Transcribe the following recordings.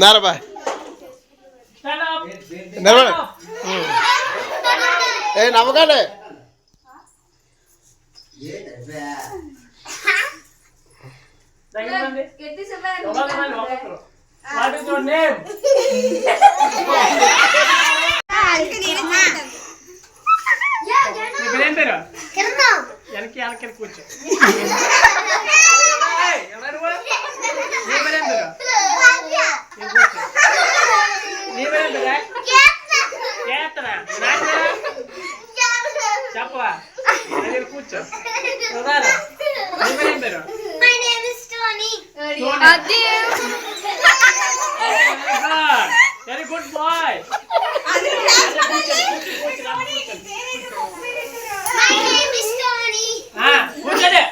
నరబా ఏ నమ్మకండి What is your name? Name pero. Kerno. Yanki kucho. Hey, yamaru wa? Name pero. Name pero. Ketra. Nana. Chapwa. Yanki kucho. Rodara. Name pero. My name is Tony. Very good boy. My name is Tony. కూర్చోండి.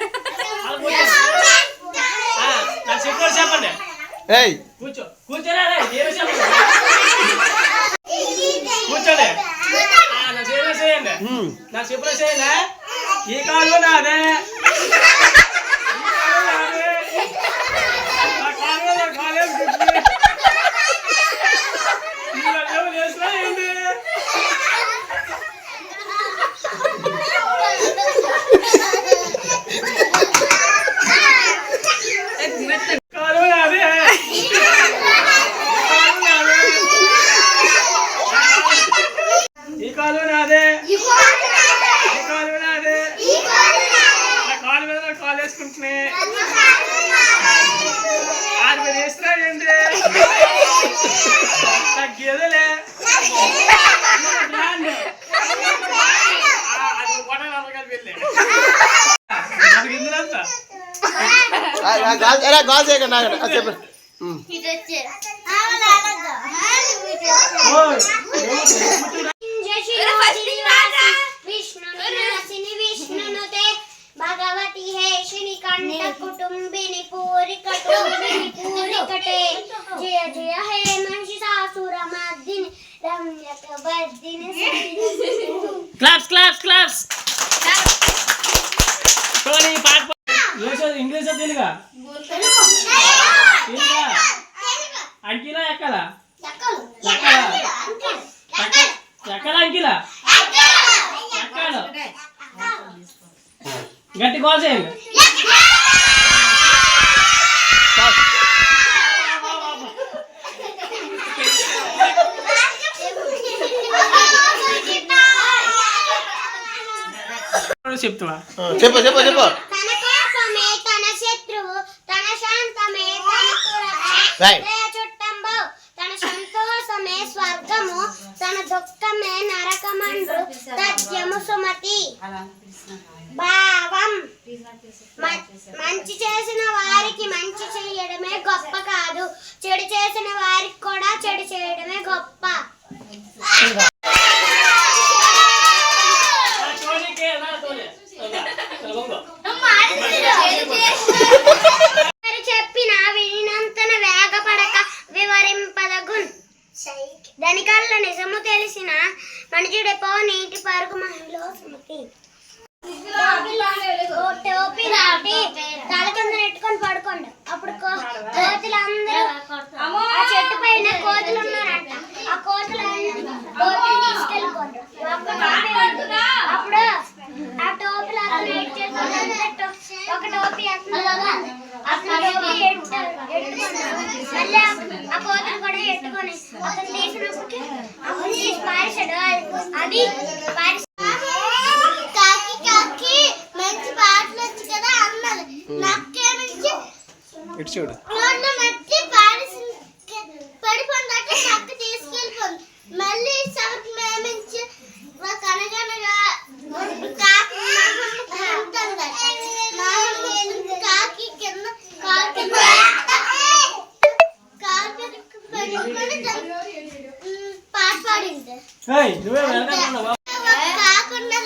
నా చెప్పండి చెప్పండి. ఏయ్ కూర్చోరా కూర్చోండి. నా చెప్పిన చేయండి. నా చెప్పిన చేయండి. ఈ కాలు నాదే. గాజు చేయకండి చెప్పండి. भगवती है श्री कंठ कुटुंबिनी पूरी कटे जय जय हे महिषासुर मर्दिनी रम्यक वर्धिनी क्लैप्स टोनी पाठ इंग्लिश తెలుగా అంకిలా ఎక్కలా ఎక్కలా అంకిలా ఎక్కలు గట్టి కాల్ చేయండి. చెప్తావా చెప్పు తన శత్రువు తన శాంతమే చుట్టంబు తన సంతోషమే స్వర్గము తన దుఃఖమే నరకమండు తథ్యము సుమతి. భావం మంచి చేసిన వారికి మంచి చేయడమే గొప్ప కాదు, చెడు చేసిన వారికి కూడా చెడు చేయడమే గొప్ప. చెప్పిన వినంతన వేగపడక వివరింపదగున్ ధనికల్ల నిజము తెలిసిన మనుజుడెపో నీటి పరుగు మహిళలో సుమతి. టోపీ లాంటి తల కింద నెట్టుకొని పడుకోండి. అప్పుడు కోతులందరూ ఆ చెట్టు పైన కోతులు ఉన్నారంట. ఆ కోతులు టోపీ తీసుకెళ్ళిపోండి. అప్పుడు ఆ టోపీలు ఒక టోపీ మళ్ళీ ఆ కోతులు కూడా ఎట్టుకొని అతను తీసినప్పటికీ అప్పుడు తీసి పారేశాడు. అది మంచి పాటలు వచ్చి కదా అన్నది నక్కే నుంచి చూడు పడిపోండి నక్క తీసుకెళ్ళిపోంది. మళ్ళీ సవతి మేమించి కనగనగా కాకి కింద పాట పాడింది. కాకుండా